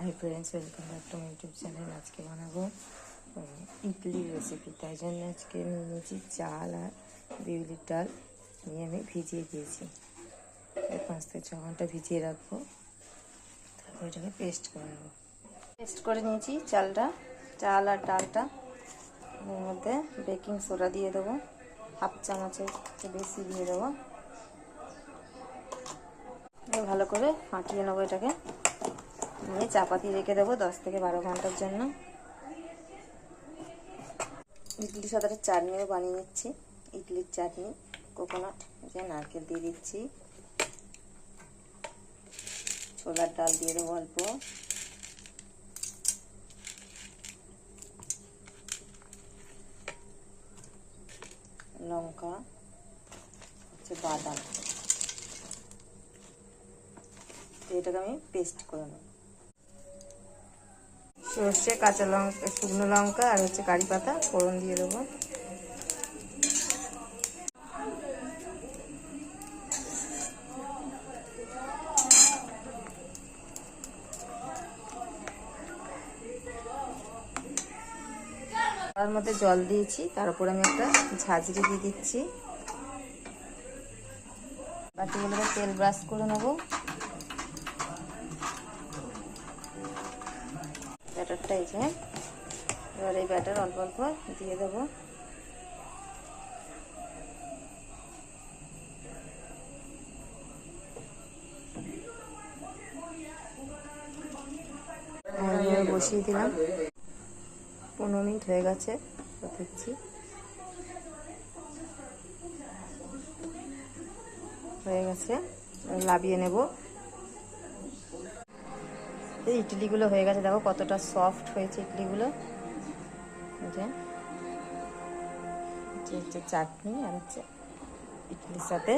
Hi friends, welcome back to my YouTube channel. আজকে বানাবো ইডলির recipe. তাই জন্য আজকে নিয়ে নিয়েছি চাল আর বিউলির ডাল নিয়ে আমি ভিজিয়ে দিয়েছি। 5 থেকে 6 ঘন্টা ভিজিয়ে রাখবো, তারপর এটাকে পেস্ট করে নেবো। পেস্ট করে নিয়েছি চাল আর ডালটা। এর মধ্যে বেকিং সোডা দিয়ে দেবো, হাফ চামচের বেশি দিয়ে দেবো। ভালো করে ফাটিয়ে নেবো এটাকে, নিয়ে চাপাতি রেখে দেবো 10 থেকে 12 ঘন্টার জন্য। ইডলি সাদাটা চাটনিও বানিয়ে নিচ্ছি, ইডলির চাটনি। কোকোনাট যে নারকেল দিয়ে দিচ্ছি, ছোলার ডাল দিয়ে দেবো অল্প, লঙ্কা, বাদাম। এটাকে আমি পেস্ট করে নেব। সর্ষে, কাঁচা লঙ্কা, শুকনো লঙ্কা আর কারি পাতা ফোড়ন দিয়ে দেবো। তার মধ্যে জল দিয়েছি, তার উপর আমি একটা ঝাঁঝরি দিয়ে দিচ্ছি। বাটিগুলোকে তেল ব্রাশ করে নেবো। ব্যাটারটা এই যে, এবার এই ব্যাটার অল্প অল্প দিয়ে দেবো। বসিয়ে দিলাম, 15 মিনিট হয়ে গেছে, দেখছি হয়ে গেছে। লাভিয়ে নেব। এই ইডলিগুলো হয়ে গেছে, দেখো কতটা সফট হয়েছে ইডলিগুলো। হচ্ছে চাটনি আর হচ্ছে ইডলির সাথে